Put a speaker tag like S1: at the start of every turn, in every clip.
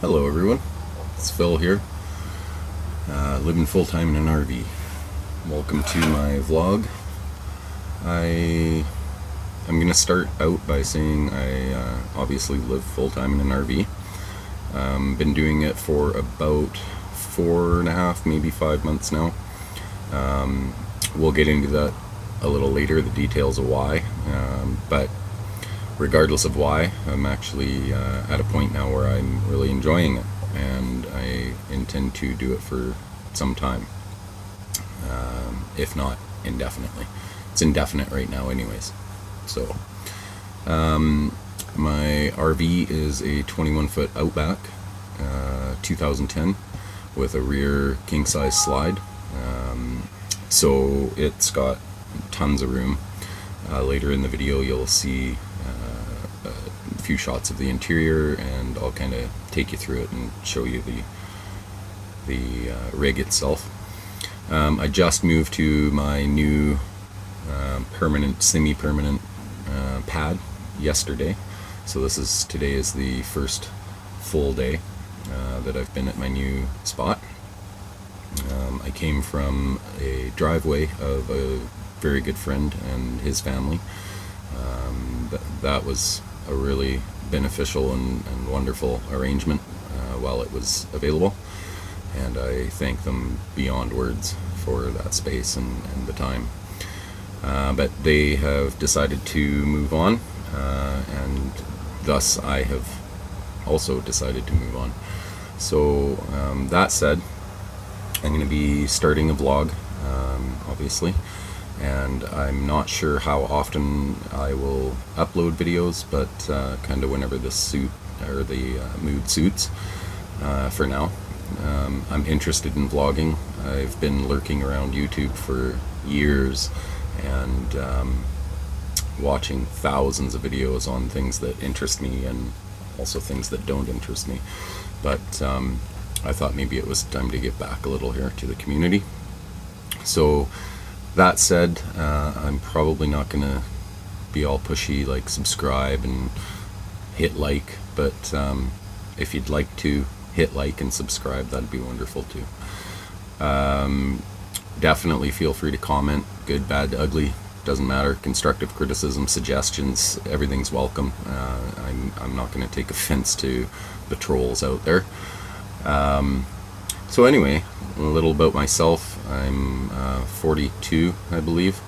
S1: Hello everyone, it's Phil here, living full-time in an RV. Welcome to my vlog. I'm going to start out by saying I obviously live full-time in an RV. Been doing it for about 4.5, maybe 5 months now. We'll get into that a little later, the details of why, but regardless of why, I'm actually at a point now where I'm really enjoying it, and I intend to do it for some time, if not indefinitely. It's indefinite right now anyways. So my RV is a 21-foot Outback 2010 with a rear king-size slide, so it's got tons of room. Later in the video you'll see a few shots of the interior, and I'll kind of take you through it and show you the rig itself. I just moved to my new permanent, semi-permanent pad yesterday, so today is the first full day that I've been at my new spot. I came from a driveway of a very good friend and his family. That was a really beneficial and wonderful arrangement while it was available, and I thank them beyond words for that space and the time. But they have decided to move on, and thus I have also decided to move on. So that said, I'm going to be starting a vlog, obviously, and I'm not sure how often I will upload videos, but kind of whenever the mood suits for now. I'm interested in vlogging. I've been lurking around YouTube for years and watching thousands of videos on things that interest me and also things that don't interest me, but I thought maybe it was time to give back a little here to the community. So that said, I'm probably not going to be all pushy like subscribe and hit like, but if you'd like to hit like and subscribe, that'd be wonderful too. Definitely feel free to comment, good, bad, ugly, doesn't matter. Constructive criticism, suggestions, everything's welcome. I'm not going to take offense to the trolls out there. So anyway, a little about myself. I'm 42, I believe.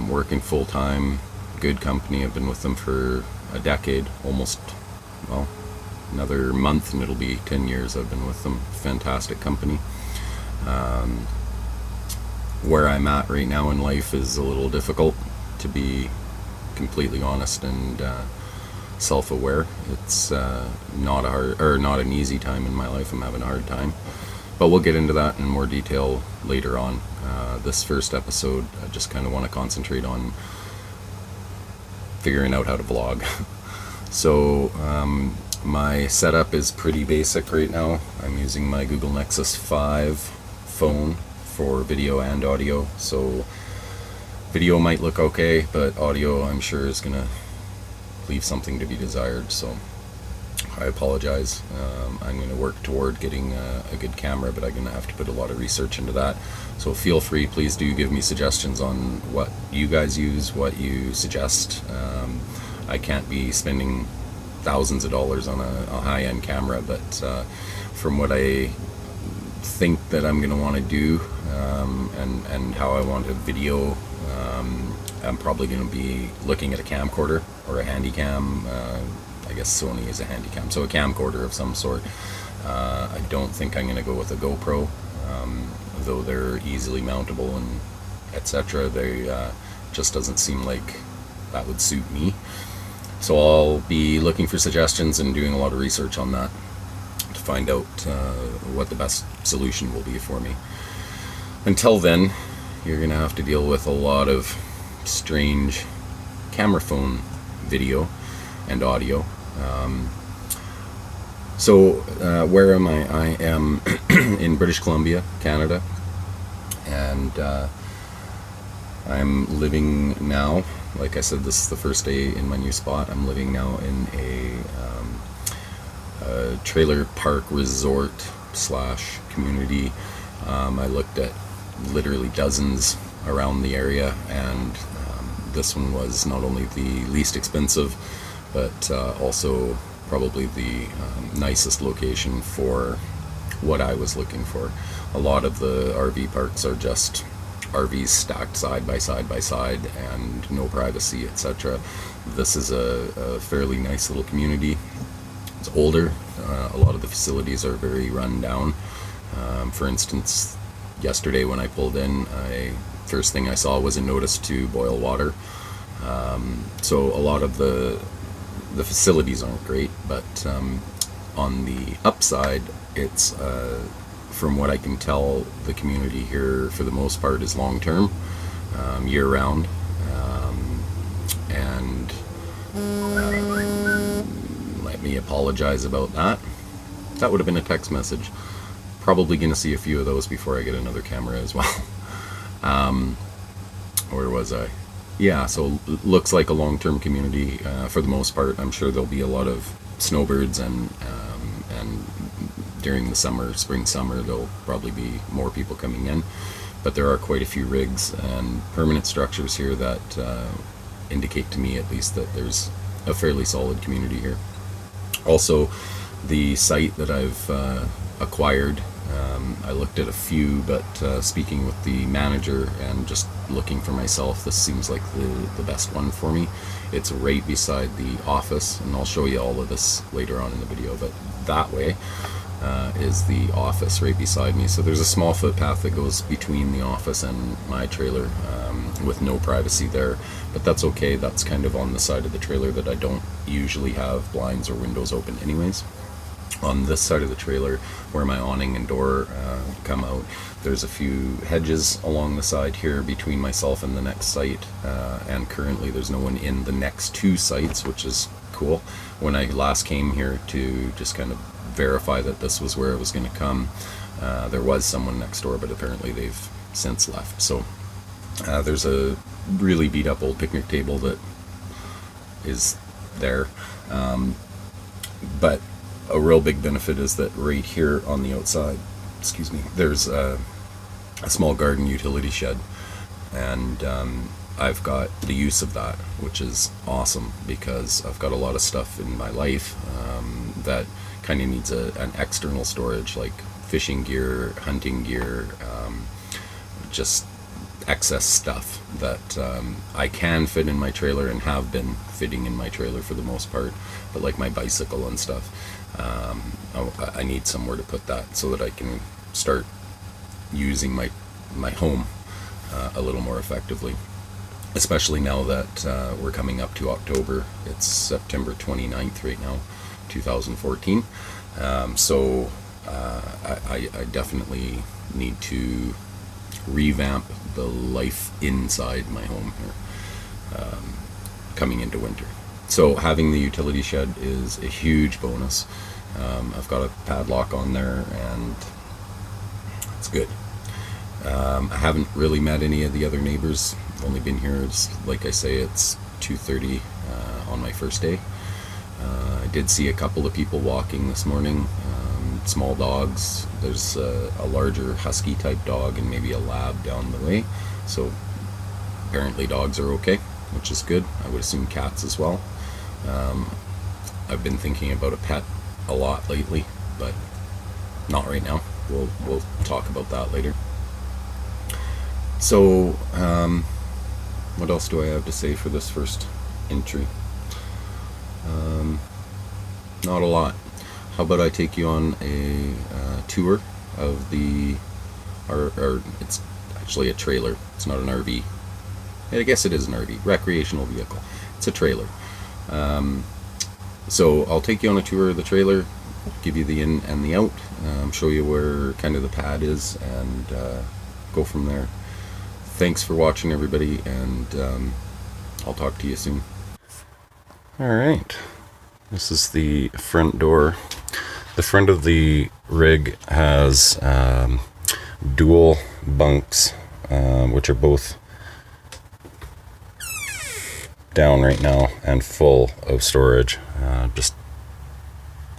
S1: Working full-time, good company. I've been with them for a decade, almost, well, another month and it'll be 10 years I've been with them. Fantastic company. Where I'm at right now in life is a little difficult, to be completely honest and self-aware. It's not an easy time in my life. I'm having a hard time, but we'll get into that in more detail later on. This first episode, I just kind of want to concentrate on figuring out how to vlog. So my setup is pretty basic right now. I'm using my Google Nexus 5 phone for video and audio, so video might look okay, but audio I'm sure is gonna leave something to be desired, so I apologize. I'm going to work toward getting a good camera, but I'm going to have to put a lot of research into that. So feel free, please do give me suggestions on what you guys use, what you suggest. I can't be spending thousands of dollars on a high-end camera, but from what I think that I'm going to want to do and how I want to video, I'm probably going to be looking at a camcorder or a handycam. I guess Sony is a handycam, so a camcorder of some sort. I don't think I'm going to go with a GoPro, though they're easily mountable and etc. They just doesn't seem like that would suit me. So I'll be looking for suggestions and doing a lot of research on that to find out what the best solution will be for me. Until then, you're going to have to deal with a lot of strange camera phone video and audio. So where am I? I am in British Columbia, Canada, and I'm living now, like I said, this is the first day in my new spot. I'm living now in a trailer park resort slash community. I looked at literally dozens around the area, and this one was not only the least expensive, but also probably the nicest location for what I was looking for. A lot of the RV parks are just RVs stacked side by side and no privacy, etc. This is a fairly nice little community. It's older. A lot of the facilities are very run down. For instance, yesterday when I pulled in, first thing I saw was a notice to boil water. So a lot of the facilities aren't great, but on the upside, it's from what I can tell, the community here for the most part is long term, year round, and let me apologize about that. That would have been a text message. Probably going to see a few of those before I get another camera as well. Where was I? Yeah, so looks like a long-term community for the most part. I'm sure there'll be a lot of snowbirds, and during the summer, spring, summer, there'll probably be more people coming in. But there are quite a few rigs and permanent structures here that indicate to me, at least, that there's a fairly solid community here. Also, the site that I've acquired, I looked at a few, but speaking with the manager and just looking for myself, this seems like the best one for me. It's right beside the office, and I'll show you all of this later on in the video, but that way is the office right beside me. So there's a small footpath that goes between the office and my trailer, with no privacy there, but that's okay. That's kind of on the side of the trailer that I don't usually have blinds or windows open anyways. On this side of the trailer, where my awning and door come out, there's a few hedges along the side here between myself and the next site, and currently there's no one in the next two sites, which is cool. When I last came here to just kind of verify that this was where I was going to come, there was someone next door, but apparently they've since left. So there's a really beat up old picnic table that is there, but a real big benefit is that right here on the outside, excuse me, there's a small garden utility shed, and I've got the use of that, which is awesome, because I've got a lot of stuff in my life that kind of needs an external storage, like fishing gear, hunting gear, just excess stuff that I can fit in my trailer and have been fitting in my trailer for the most part, but like my bicycle and stuff, I need somewhere to put that so that I can start using my home a little more effectively, especially now that we're coming up to October. It's September 29th right now, 2014. So I definitely need to revamp the life inside my home here, coming into winter. So having the utility shed is a huge bonus. I've got a padlock on there, and it's good. I haven't really met any of the other neighbors. I've only been here, like I say, it's 2:30 on my first day. I did see a couple of people walking this morning, small dogs. There's a larger husky type dog and maybe a lab down the way. So apparently dogs are okay, which is good. I would assume cats as well. I've been thinking about a pet a lot lately, but not right now. We'll talk about that later. So what else do I have to say for this first entry? Not a lot. How about I take you on a tour of or it's actually a trailer. It's not an RV. I guess it is an RV, recreational vehicle. It's a trailer. So I'll take you on a tour of the trailer, give you the in and the out, show you where kind of the pad is, and go from there. Thanks for watching, everybody, and I'll talk to you soon. Alright, this is the front door. The front of the rig has dual bunks, which are both down right now and full of storage. Just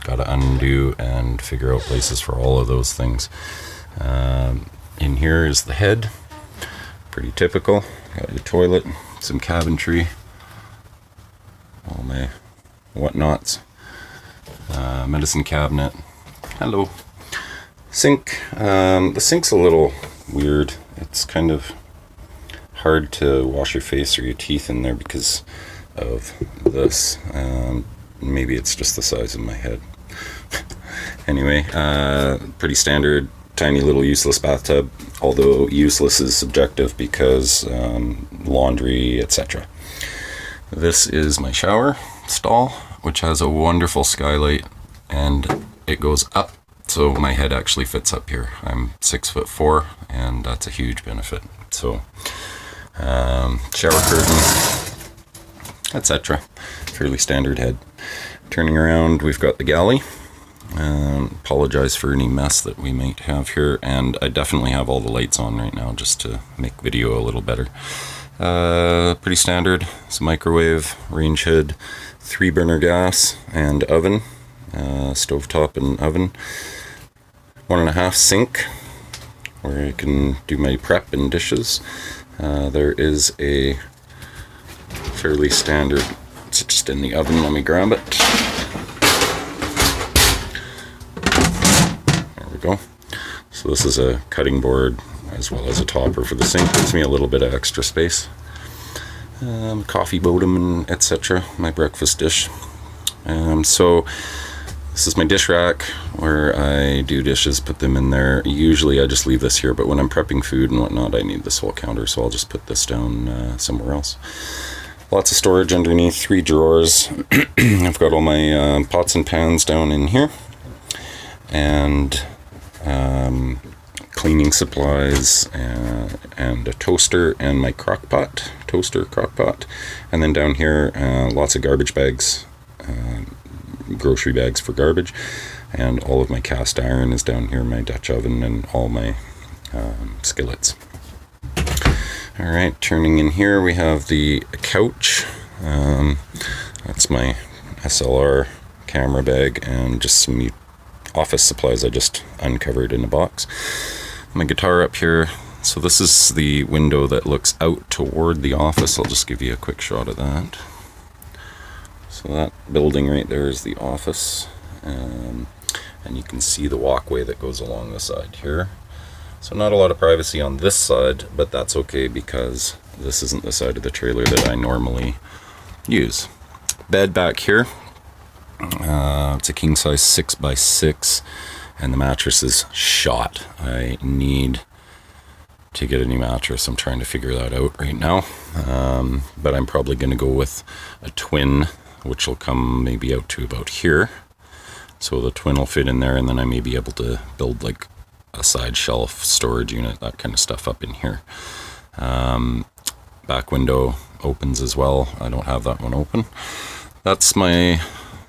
S1: got to undo and figure out places for all of those things. In here is the head, pretty typical. Got your toilet, some cabinetry, all my whatnots, medicine cabinet, hello, sink. The sink's a little weird. It's kind of hard to wash your face or your teeth in there because of this. Maybe it's just the size of my head. Anyway, pretty standard, tiny little useless bathtub, although useless is subjective because laundry, etc. This is my shower stall, which has a wonderful skylight, and it goes up, so my head actually fits up here. I'm 6'4", and that's a huge benefit. So shower curtain, etc. Fairly standard head. Turning around, we've got the galley. Apologize for any mess that we might have here, and I definitely have all the lights on right now just to make video a little better. Pretty standard. It's a microwave, range hood, 3-burner gas and oven, stovetop and oven. 1.5 sink where I can do my prep and dishes. There is a fairly standard, it's just in the oven, let me grab it. There we go. So this is a cutting board as well as a topper for the sink. Gives me a little bit of extra space. Coffee bottom and etc. My breakfast dish. So this is my dish rack where I do dishes, put them in there. Usually I just leave this here, but when I'm prepping food and whatnot, I need this whole counter, so I'll just put this down somewhere else. Lots of storage underneath, 3 drawers. I've got all my pots and pans down in here, and cleaning supplies, and a toaster, and my toaster crock pot. And then down here, lots of garbage bags, grocery bags for garbage, and all of my cast iron is down here, my Dutch oven, and all my skillets. Alright, turning in here, we have the couch. That's my SLR camera bag and just some office supplies I just uncovered in a box. My guitar up here. So this is the window that looks out toward the office. I'll just give you a quick shot of that. So that building right there is the office, and you can see the walkway that goes along the side here. So not a lot of privacy on this side, but that's okay because this isn't the side of the trailer that I normally use. Bed back here. It's a king size 6x6, and the mattress is shot. I need to get a new mattress. I'm trying to figure that out right now, but I'm probably going to go with a twin, which will come maybe out to about here. So the twin will fit in there, and then I may be able to build like a side shelf storage unit, that kind of stuff up in here. Back window opens as well. I don't have that one open. That's my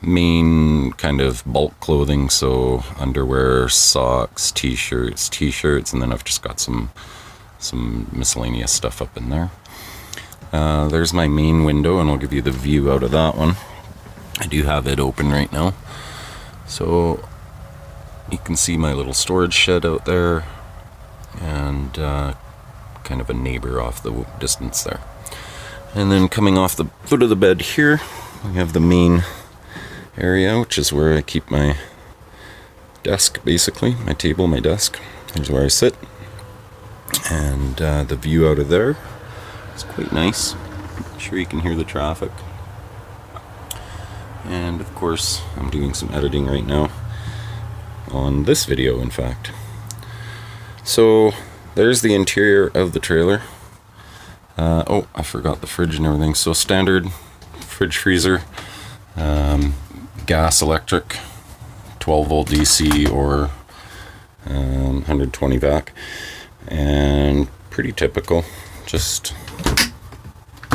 S1: main kind of bulk clothing, so underwear, socks, t-shirts, and then I've just got some miscellaneous stuff up in there. There's my main window, and I'll give you the view out of that one. I do have it open right now, so you can see my little storage shed out there, and kind of a neighbor off the distance there. And then coming off the foot of the bed here, we have the main area, which is where I keep my desk, basically, my table, my desk. Here's where I sit. And the view out of there is quite nice. I'm sure you can hear the traffic. And of course, I'm doing some editing right now on this video, in fact. So there's the interior of the trailer. Oh, I forgot the fridge and everything. So standard fridge, freezer, gas, electric, 12 volt DC or 120 vac, and pretty typical. Just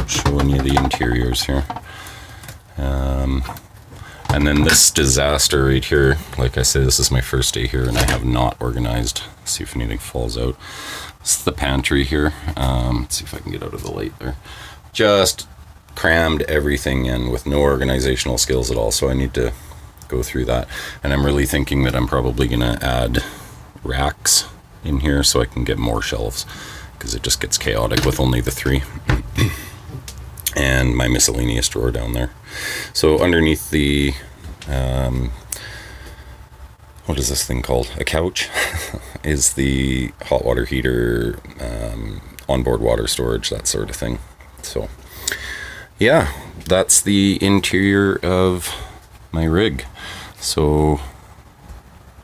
S1: showing you the interiors here. And then this disaster right here, like I said, this is my first day here and I have not organized. Let's see if anything falls out. This is the pantry here. Let's see if I can get out of the light there. Just crammed everything in with no organizational skills at all, so I need to go through that. And I'm really thinking that I'm probably gonna add racks in here so I can get more shelves, because it just gets chaotic with only the 3. And my miscellaneous drawer down there. So underneath the what is this thing called? A couch is the hot water heater, onboard water storage, that sort of thing. So yeah, that's the interior of my rig. So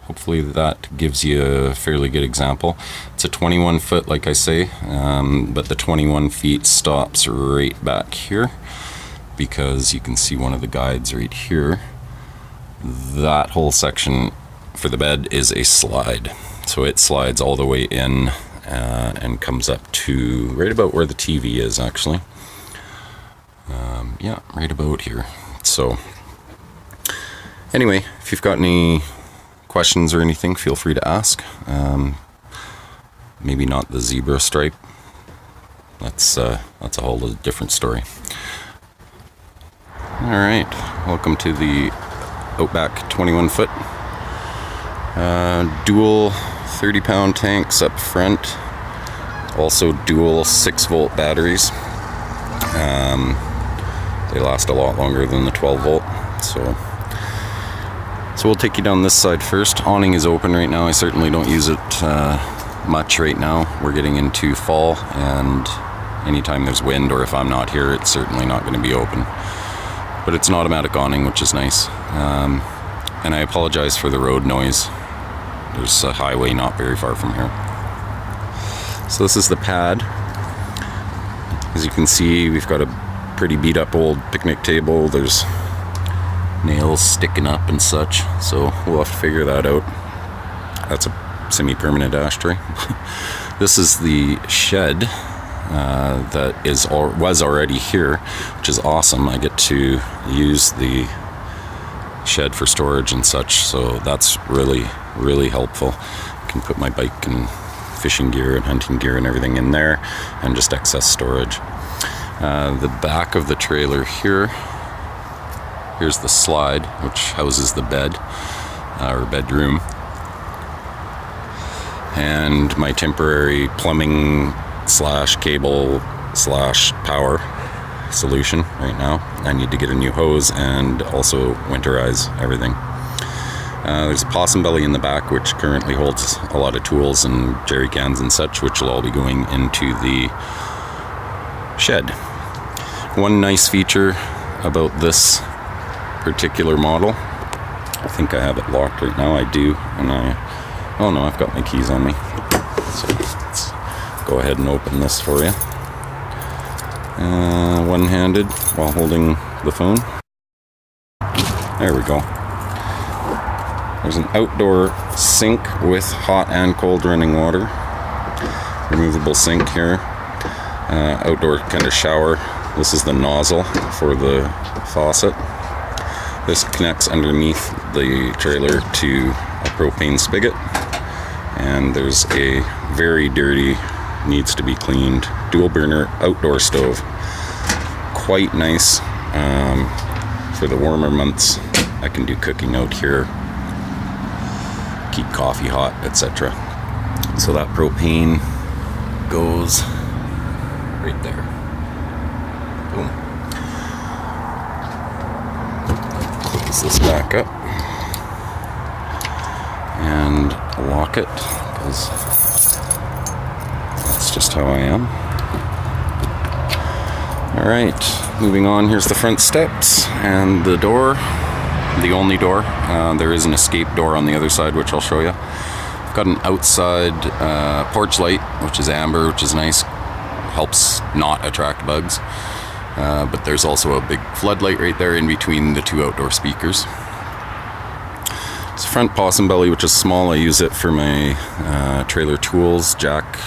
S1: hopefully that gives you a fairly good example. It's a 21 foot, like I say, but the 21 feet stops right back here, because you can see one of the guides right here. That whole section for the bed is a slide, so it slides all the way in and comes up to right about where the TV is, actually. Yeah, right about here. So anyway, if you've got any questions or anything, feel free to ask. Maybe not the zebra stripe. That's a whole different story. All right, welcome to the Outback 21 foot. Dual 30-pound tanks up front. Also dual 6-volt batteries. They last a lot longer than the 12-volt. So we'll take you down this side first. Awning is open right now. I certainly don't use it much right now. We're getting into fall, and anytime there's wind, or if I'm not here, it's certainly not going to be open. But it's an automatic awning, which is nice. And I apologize for the road noise. There's a highway not very far from here. So this is the pad. As you can see, we've got a pretty beat up old picnic table. There's nails sticking up and such, so we'll have to figure that out. That's a semi-permanent ashtray. This is the shed that was already here, which is awesome. I get to use the shed for storage and such, so that's really helpful. I can put my bike and fishing gear and hunting gear and everything in there, and just excess storage. The back of the trailer here, here's the slide, which houses the bed, or bedroom, and my temporary plumbing / cable / power solution right now. I need to get a new hose and also winterize everything. There's a possum belly in the back, which currently holds a lot of tools and jerry cans and such, which will all be going into the shed. One nice feature about this particular model, I think I have it locked right now. I do, and oh no, I've got my keys on me. So let's go ahead and open this for you. One-handed while holding the phone. There we go. There's an outdoor sink with hot and cold running water. Removable sink here. Outdoor kind of shower. This is the nozzle for the faucet. This connects underneath the trailer to a propane spigot. And there's a very dirty, needs to be cleaned, dual burner outdoor stove. Quite nice for the warmer months. I can do cooking out here, keep coffee hot, etc. So that propane goes right there. Boom. Close this back up and lock it, because that's just how I am. Alright, moving on. Here's the front steps and the door, the only door. There is an escape door on the other side, which I'll show you. I've got an outside porch light, which is amber, which is nice. Helps not attract bugs. But there's also a big floodlight right there in between the two outdoor speakers. It's a front possum belly, which is small. I use it for my trailer tools, jack,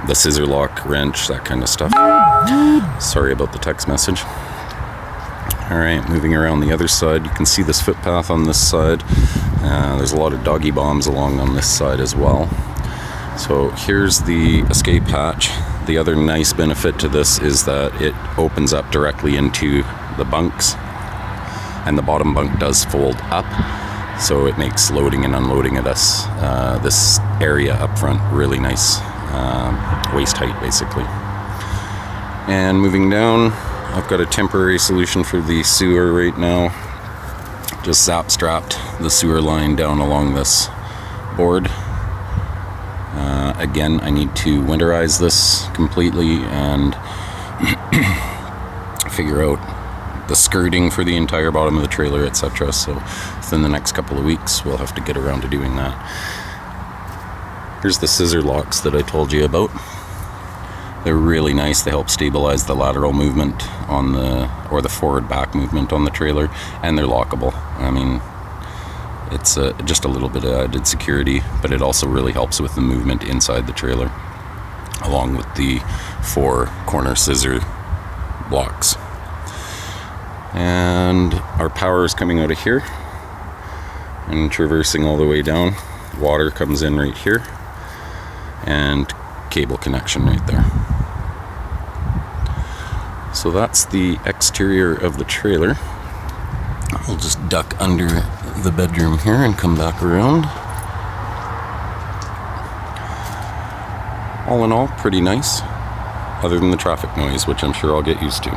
S1: the scissor lock, wrench, that kind of stuff. Sorry about the text message. Alright, moving around the other side, you can see this footpath on this side. There's a lot of doggy bombs along on this side as well. So here's the escape hatch. The other nice benefit to this is that it opens up directly into the bunks and the bottom bunk does fold up, so it makes loading and unloading of this area up front really nice, waist height basically. And moving down, I've got a temporary solution for the sewer right now. Just zap strapped the sewer line down along this board. Again, I need to winterize this completely and figure out the skirting for the entire bottom of the trailer, etc. So within the next couple of weeks we'll have to get around to doing that. Here's the scissor locks that I told you about. They're really nice. They help stabilize the lateral movement on the forward back movement on the trailer, and they're lockable. I mean, it's just a little bit of added security, but it also really helps with the movement inside the trailer, along with the 4 corner scissor blocks. And our power is coming out of here and traversing all the way down. Water comes in right here, and cable connection right there. So that's the exterior of the trailer. I'll just duck under the bedroom here and come back around. All in all, pretty nice, other than the traffic noise, which I'm sure I'll get used to.